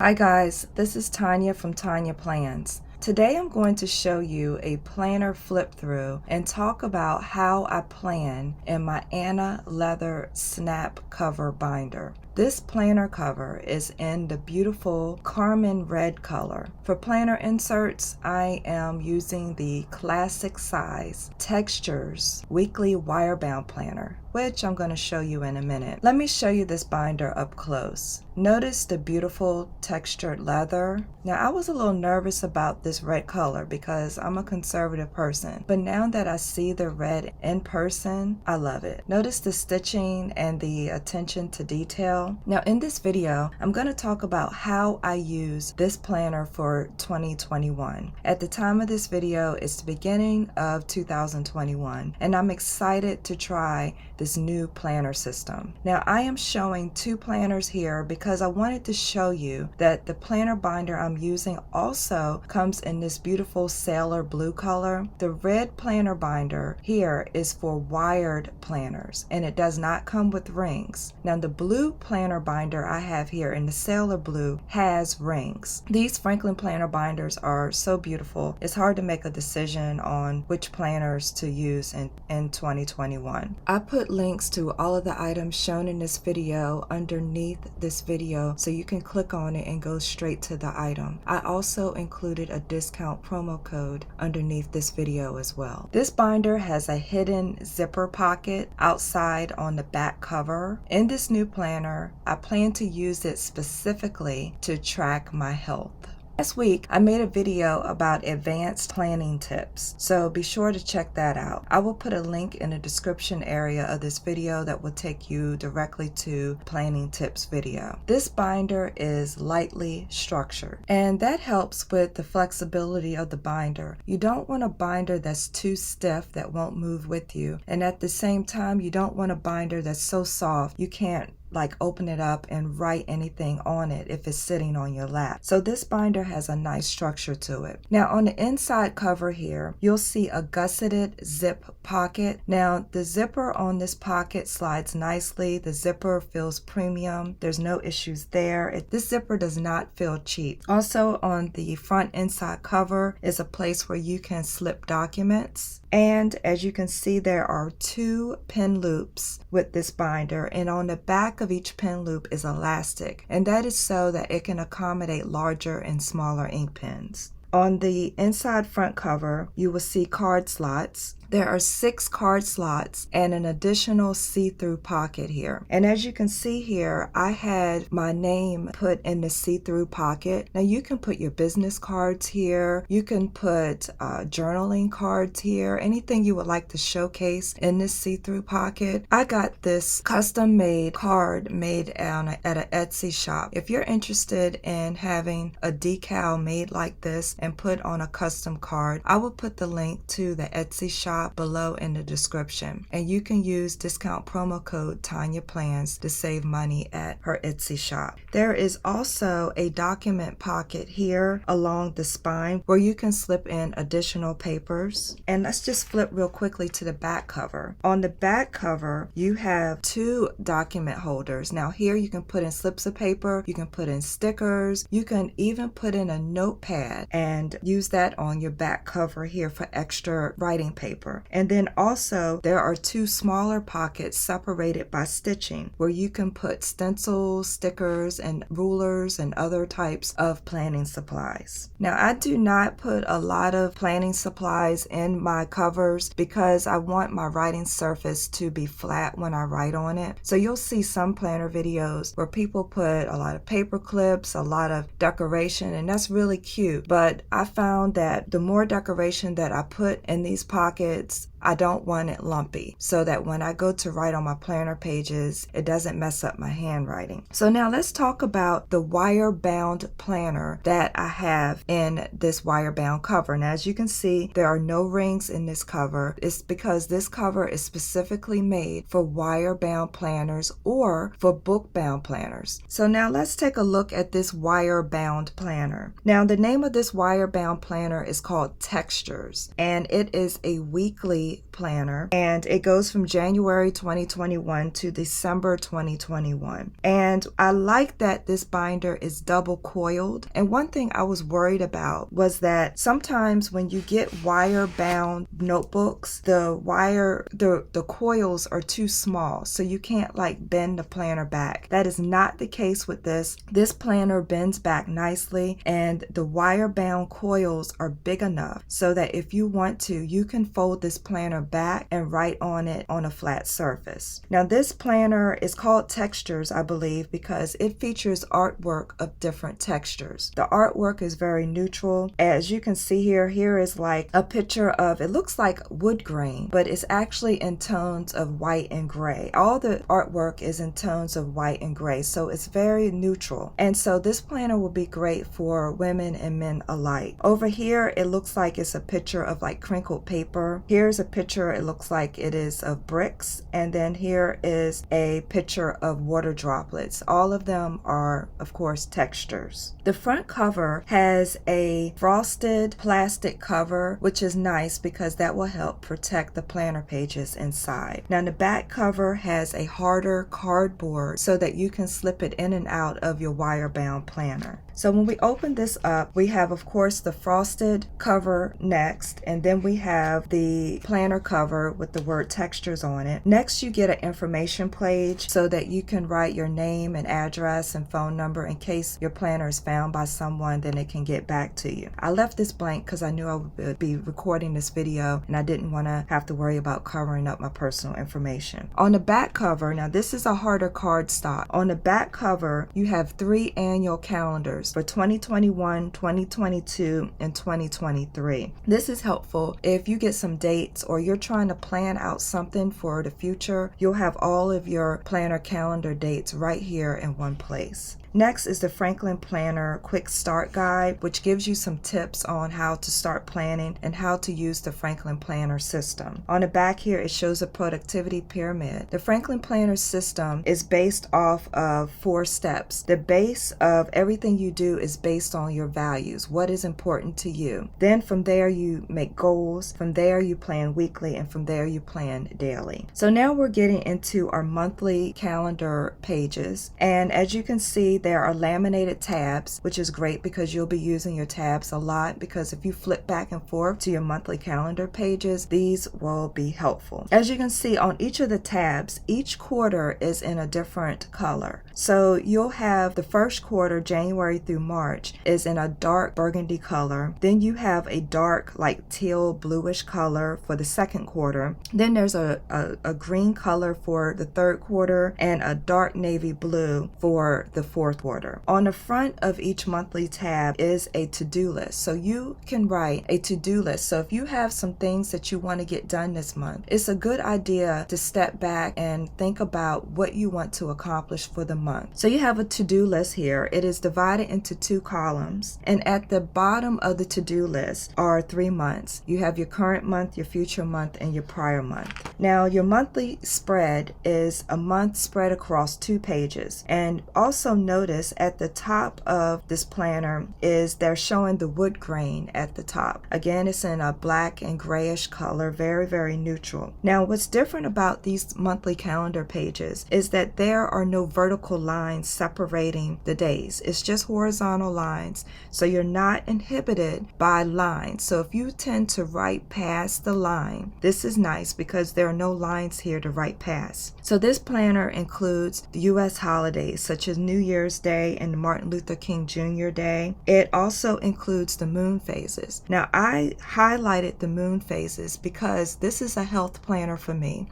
Hi guys, this is Tonya from Tonya Plans. Today I'm going to show you a planner flip through and talk about how I plan in my Anna leather snap cover binder. This planner cover is in the beautiful carmine red color. For planner inserts, I am using the classic size Textures weekly wire bound planner, which I'm going to show you in a minute. Let me show you this binder up close. Notice the beautiful textured leather. Now I was a little nervous about this red color because I'm a conservative person, but now that I see the red in person, I love it. Notice the stitching and the attention to detail. Now in this video, I'm going to talk about how I use this planner for 2021. At the time of this video, it's the beginning of 2021, and I'm excited to try this new planner system. Now I am showing two planners here because I wanted to show you that the planner binder I'm using also comes in this beautiful sailor blue color. The red planner binder here is for wired planners and it does not come with rings. Now the blue planner binder I have here in the sailor blue has rings. These Franklin planner binders are so beautiful. It's hard to make a decision on which planners to use in 2021. I put links to all of the items shown in this video underneath this video so you can click on it and go straight to the item. I also included a discount promo code underneath this video as well. This binder has a hidden zipper pocket outside on the back cover. In this new planner, I plan to use it specifically to track my health. Last week, I made a video about advanced planning tips, so be sure to check that out. I will put a link in the description area of this video that will take you directly to planning tips video. This binder is lightly structured, and that helps with the flexibility of the binder. You don't want a binder that's too stiff that won't move with you, and at the same time, you don't want a binder that's so soft you can't open it up and write anything on it if it's sitting on your lap. So this binder has a nice structure to it. Now on the inside cover here, you'll see a gusseted zip pocket. Now the zipper on this pocket slides nicely. The zipper feels premium. There's no issues there. This zipper does not feel cheap. Also on the front inside cover is a place where you can slip documents. And as you can see, there are two pin loops with this binder, and on the back of each pin loop is elastic, and that is so that it can accommodate larger and smaller ink pens. On the inside front cover, you will see card slots. There are 6 card slots and an additional see-through pocket here. And as you can see here, I had my name put in the see-through pocket. Now you can put your business cards here. You can put journaling cards here. Anything you would like to showcase in this see-through pocket. I got this custom-made card made at an Etsy shop. If you're interested in having a decal made like this and put on a custom card, I will put the link to the Etsy shop below in the description, and you can use discount promo code Tonya Plans to save money at her Etsy shop. There is also a document pocket here along the spine where you can slip in additional papers. And let's just flip real quickly to the back cover. On the back cover, you have 2 document holders. Now here you can put in slips of paper, you can put in stickers, you can even put in a notepad and use that on your back cover here for extra writing paper. And then also there are 2 smaller pockets separated by stitching where you can put stencils, stickers, and rulers and other types of planning supplies. Now I do not put a lot of planning supplies in my covers because I want my writing surface to be flat when I write on it. So you'll see some planner videos where people put a lot of paper clips, a lot of decoration, and that's really cute. But I found that the more decoration that I put in these pockets, I don't want it lumpy so that when I go to write on my planner pages, it doesn't mess up my handwriting. So now let's talk about the wire bound planner that I have in this wire bound cover. Now as you can see, there are no rings in this cover. It's because this cover is specifically made for wire bound planners or for book bound planners. So now let's take a look at this wire bound planner. Now the name of this wire bound planner is called Textures, and it is a weekly monthly planner, and it goes from January 2021 to December 2021. And I like that this binder is double coiled. And one thing I was worried about was that sometimes when you get wire bound notebooks, the coils are too small, so you can't like bend the planner back. That is not the case with this. This planner bends back nicely, and the wire bound coils are big enough so that if you want to, you can fold this planner back and write on it on a flat surface. Now this planner is called Textures, I believe, because it features artwork of different textures. The artwork is very neutral. As you can see here is like a picture of, it looks like wood grain, but it's actually in tones of white and gray. All the artwork is in tones of white and gray, so it's very neutral. And so this planner will be great for women and men alike. Over here, it looks like it's a picture of like crinkled paper. Here's a picture, it looks like it is of bricks. And then here is a picture of water droplets. All of them are, of course, textures. The front cover has a frosted plastic cover, which is nice because that will help protect the planner pages inside. Now the back cover has a harder cardboard so that you can slip it in and out of your wire bound planner. So when we open this up, we have, of course, the frosted cover next, and then we have the planner cover with the word textures on it. Next, you get an information page so that you can write your name and address and phone number in case your planner is found by someone, then it can get back to you. I left this blank because I knew I would be recording this video and I didn't want to have to worry about covering up my personal information. On the back cover, now this is a harder cardstock. On the back cover, you have 3 annual calendars for 2021, 2022, and 2023. This is helpful if you get some dates or you're trying to plan out something for the future. You'll have all of your planner calendar dates right here in one place. Next is the Franklin Planner Quick Start Guide, which gives you some tips on how to start planning and how to use the Franklin Planner system. On the back here, it shows a productivity pyramid. The Franklin Planner system is based off of 4 steps. The base of everything you do is based on your values, what is important to you. Then from there, you make goals. From there, you plan weekly, and from there, you plan daily. So now we're getting into our monthly calendar pages. And as you can see, there are laminated tabs, which is great because you'll be using your tabs a lot, because if you flip back and forth to your monthly calendar pages, these will be helpful. As you can see on each of the tabs, each quarter is in a different color. So you'll have the first quarter, January through March, is in a dark burgundy color. Then you have a dark like teal bluish color for the second quarter. Then there's a green color for the third quarter and a dark navy blue for the fourth quarter. On the front of each monthly tab is a to-do list. So you can write a to-do list. So if you have some things that you want to get done this month, it's a good idea to step back and think about what you want to accomplish for the month. So you have a to-do list here. It is divided into 2 columns. And at the bottom of the to-do list are 3 months. You have your current month, your future month, and your prior month. Now your monthly spread is a month spread across 2 pages. And also notice at the top of this planner is they're showing the wood grain at the top. Again, it's in a black and grayish color, very, very neutral. Now, what's different about these monthly calendar pages is that there are no vertical lines separating the days. It's just horizontal lines, so you're not inhibited by lines. So if you tend to write past the line, this is nice because there are no lines here to write past. So this planner includes the U.S. holidays such as New Year's Day and Martin Luther King Jr. Day. It also includes the moon phases. Now, I highlighted the moon phases because this is a health planner for me,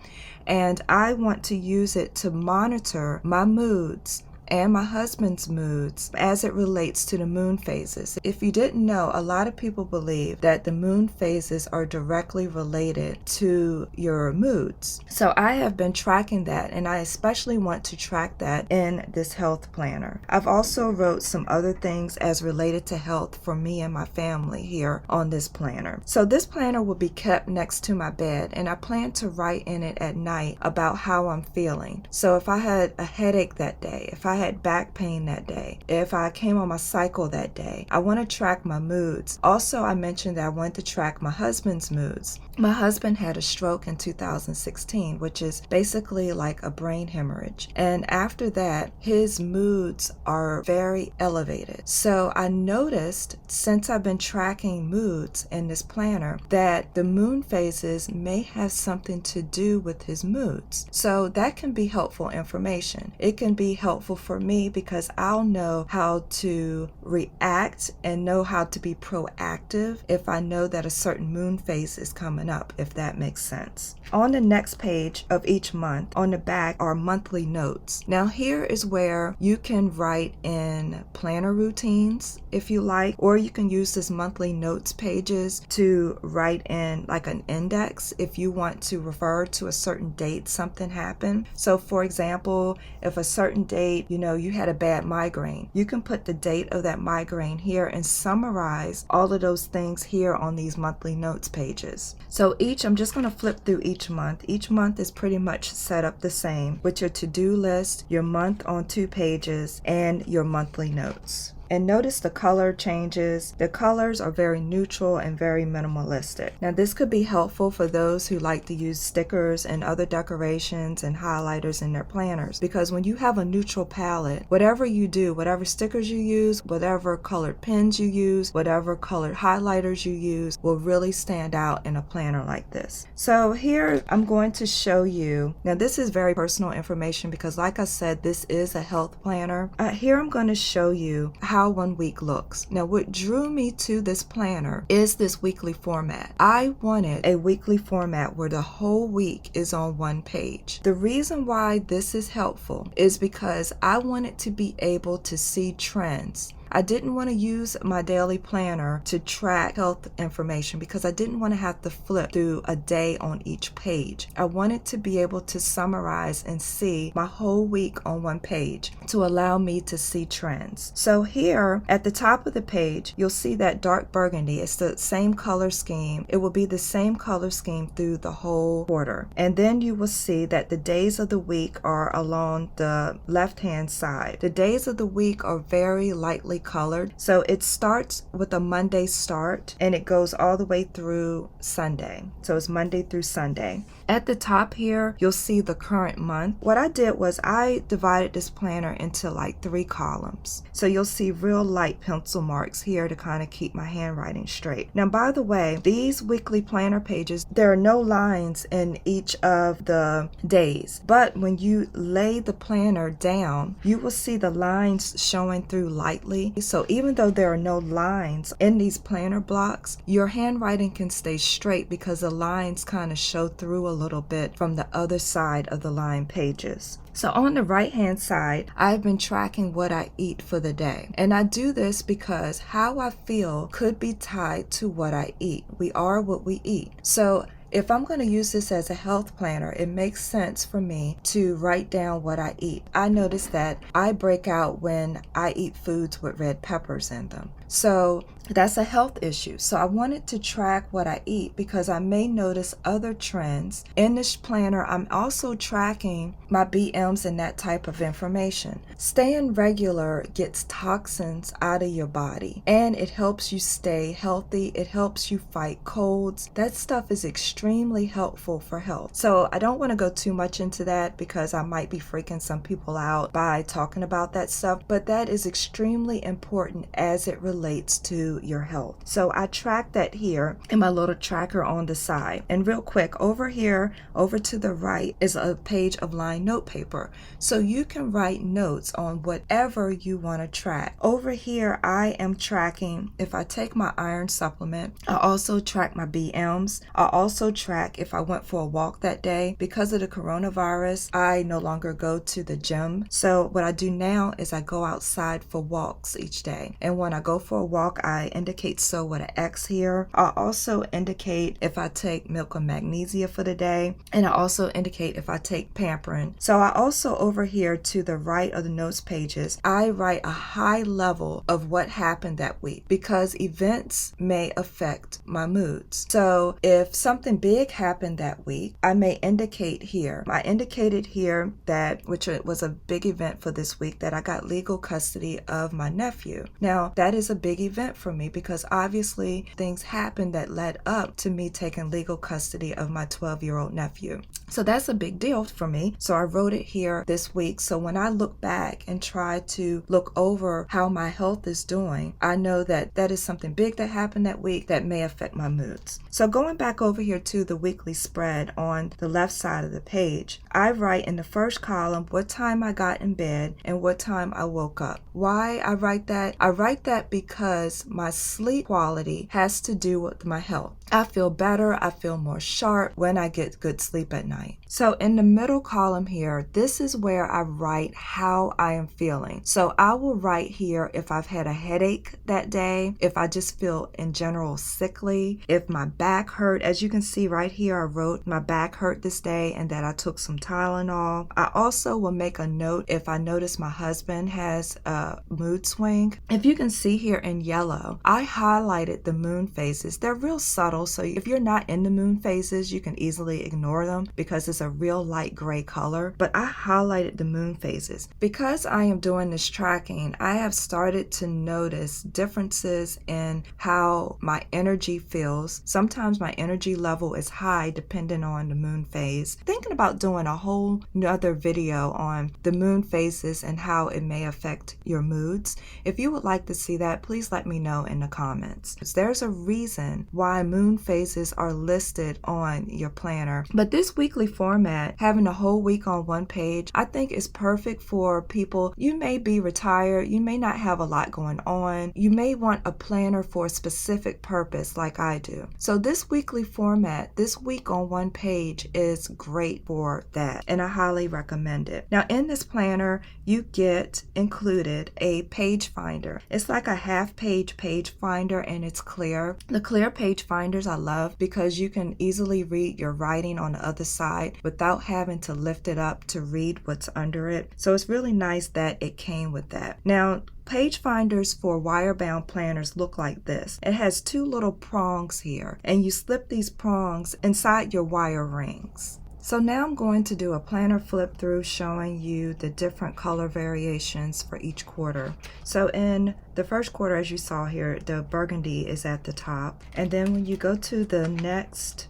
and I want to use it to monitor my moods and my husband's moods as it relates to the moon phases. If you didn't know, a lot of people believe that the moon phases are directly related to your moods. So I have been tracking that, and I especially want to track that in this health planner. I've also wrote some other things as related to health for me and my family here on this planner. So this planner will be kept next to my bed, and I plan to write in it at night about how I'm feeling. So if I had a headache that day, if I I had back pain that day, if I came on my cycle that day. I want to track my moods. Also, I mentioned that I want to track my husband's moods. My husband had a stroke in 2016, which is basically like a brain hemorrhage. And after that, his moods are very elevated. So I noticed, since I've been tracking moods in this planner, that the moon phases may have something to do with his moods. So that can be helpful information. It can be helpful for me because I'll know how to react and know how to be proactive if I know that a certain moon phase is coming up, if that makes sense. On the next page of each month, on the back are monthly notes. Now here is where you can write in planner routines if you like, or you can use this monthly notes pages to write in like an index if you want to refer to a certain date something happened. So for example, if a certain date, you had a bad migraine, you can put the date of that migraine here and summarize all of those things here on these monthly notes pages. So I'm just going to flip through each month. Each month is pretty much set up the same with your to-do list, your month on 2 pages, and your monthly notes. And notice the color changes. The colors are very neutral and very minimalistic. Now this could be helpful for those who like to use stickers and other decorations and highlighters in their planners, because when you have a neutral palette, whatever you do, whatever stickers you use, whatever colored pens you use, whatever colored highlighters you use will really stand out in a planner like this. So here I'm going to show you, now this is very personal information because like I said, this is a health planner. Here I'm going to show you how 1 week looks. Now what drew me to this planner is this weekly format. I wanted a weekly format where the whole week is on 1 page. The reason why this is helpful is because I wanted to be able to see trends. I didn't want to use my daily planner to track health information because I didn't want to have to flip through a day on each page. I wanted to be able to summarize and see my whole week on 1 page to allow me to see trends. So here at the top of the page, you'll see that dark burgundy. It's the same color scheme. It will be the same color scheme through the whole quarter. And then you will see that the days of the week are along the left-hand side. The days of the week are very lightly colored. So it starts with a Monday start and it goes all the way through Sunday. So it's Monday through Sunday. At the top here, you'll see the current month. What I did was I divided this planner into like 3 columns. So you'll see real light pencil marks here to kind of keep my handwriting straight. Now, by the way, these weekly planner pages, there are no lines in each of the days. But when you lay the planner down, you will see the lines showing through lightly. So even though there are no lines in these planner blocks, your handwriting can stay straight because the lines kind of show through a little bit from the other side of the line pages. So on the right hand side, I've been tracking what I eat for the day. And I do this because how I feel could be tied to what I eat. We are what we eat. So if I'm going to use this as a health planner, it makes sense for me to write down what I eat. I notice that I break out when I eat foods with red peppers in them. So that's a health issue. So I wanted to track what I eat because I may notice other trends. In this planner, I'm also tracking my BMs and that type of information. Staying regular gets toxins out of your body and it helps you stay healthy. It helps you fight colds. That stuff is extremely helpful for health. So I don't want to go too much into that because I might be freaking some people out by talking about that stuff, but that is extremely important as it relates to your health. So I track that here in my little tracker on the side. And real quick, over here, over to the right is a page of lined note paper. So you can write notes on whatever you want to track. Over here, I am tracking, if I take my iron supplement, I also track my BMs. I also track if I went for a walk that day. Because of the coronavirus, I no longer go to the gym. So what I do now is I go outside for walks each day. And when I go for a walk, I indicate so with an X here. I'll also indicate if I take milk or magnesia for the day, and I also indicate if I take pampering. So I also over here to the right of the notes pages, I write a high level of what happened that week because events may affect my moods. So if something big happened that week, I may indicate here. I indicated here that, which was a big event for this week, that I got legal custody of my nephew. Now, that is a big event for me because obviously things happened that led up to me taking legal custody of my 12-year-old nephew. So that's a big deal for me. So I wrote it here this week. So when I look back and try to look over how my health is doing, I know that that is something big that happened that week that may affect my moods. So going back over here to the weekly spread on the left side of the page, I write in the first column what time I got in bed and what time I woke up. Why I write that? I write that because my sleep quality has to do with my health. I feel better, I feel more sharp when I get good sleep at night. So in the middle column here, this is where I write how I am feeling. So I will write here if I've had a headache that day, if I just feel in general sickly, if my back hurt. As you can see right here, I wrote my back hurt this day and that I took some Tylenol. I also will make a note if I notice my husband has a mood swing. If you can see here in yellow, I highlighted the moon phases. They're real subtle. So if you're not in the moon phases, you can easily ignore them because it's a real light gray color. But I highlighted the moon phases. Because I am doing this tracking, I have started to notice differences in how my energy feels. Sometimes my energy level is high depending on the moon phase. Thinking about doing a whole nother video on the moon phases and how it may affect your moods. If you would like to see that, please let me know in the comments. There's a reason why moon phases are listed on your planner. But this weekly format, having a whole week on one page, I think is perfect for people. You may be retired, you may not have a lot going on, you may want a planner for a specific purpose like I do. So this weekly format, this week on one page, is great for that, and I highly recommend it. Now in this planner, you get included a page finder. It's like a half-page page finder and it's clear. The clear page finders I love because you can easily read your writing on the other side without having to lift it up to read what's under it. So it's really nice that it came with that. Now, page finders for wire-bound planners look like this. It has two little prongs here, and you slip these prongs inside your wire rings. So now I'm going to do a planner flip through showing you the different color variations for each quarter. So in the first quarter, as you saw here, the burgundy is at the top. And then when you go to the next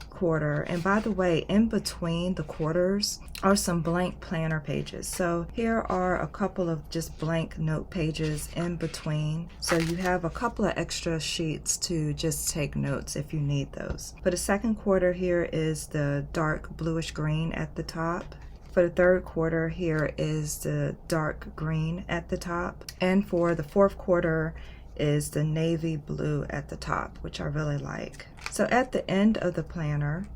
quarter, and by the way, in between the quarters are some blank planner pages. So here are a couple of just blank note pages in between. So you have a couple of extra sheets to just take notes if you need those. For the second quarter, here is the dark bluish green at the top. For the third quarter, here is the dark green at the top. And for the fourth quarter is the navy blue at the top, which I really like. So at the end of the planner,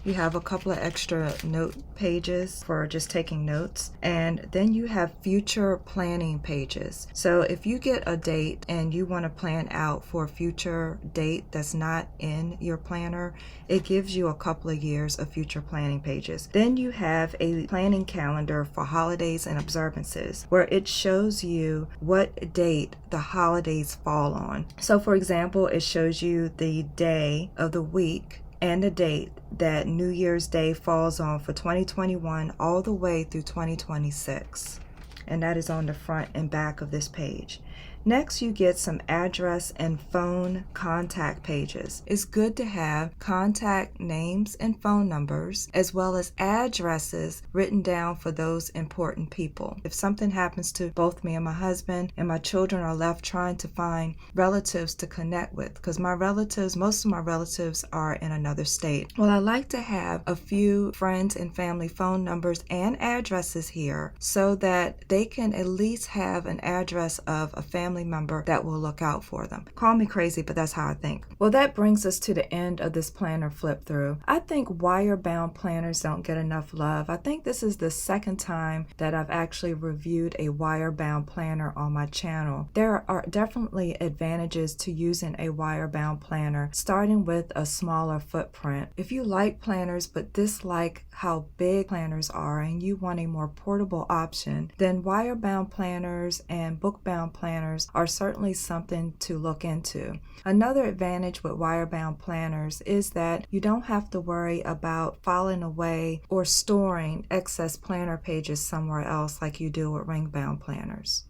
you have a couple of extra note pages for just taking notes, and then you have future planning pages. So if you get a date and you want to plan out for a future date that's not in your planner, it gives you a couple of years of future planning pages. Then you have a planning calendar for holidays and observances where it shows you what date the holidays fall on. So for example, it shows you the day of the week and the date that New Year's Day falls on for 2021 all the way through 2026. And that is on the front and back of this page. Next, you get some address and phone contact pages. It's good to have contact names and phone numbers, as well as addresses written down for those important people. If something happens to both me and my husband, and my children are left trying to find relatives to connect with, because most of my relatives are in another state. Well, I like to have a few friends and family phone numbers and addresses here so that they can at least have an address of a family family member that will look out for them. Call me crazy, but that's how I think. Well, that brings us to the end of this planner flip through. I think wire-bound planners don't get enough love. I think this is the second time that I've actually reviewed a wire-bound planner on my channel. There are definitely advantages to using a wire-bound planner, starting with a smaller footprint. If you like planners but dislike how big planners are and you want a more portable option, then wire-bound planners and book-bound planners are certainly something to look into. Another advantage with wire-bound planners is that you don't have to worry about filing away or storing excess planner pages somewhere else like you do with ring-bound planners.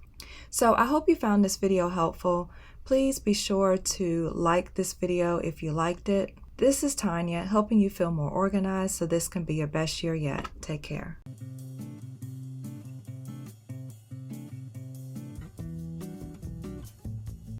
So I hope you found this video helpful. Please be sure to like this video if you liked it. This is Tonya, helping you feel more organized so this can be your best year yet. Take care.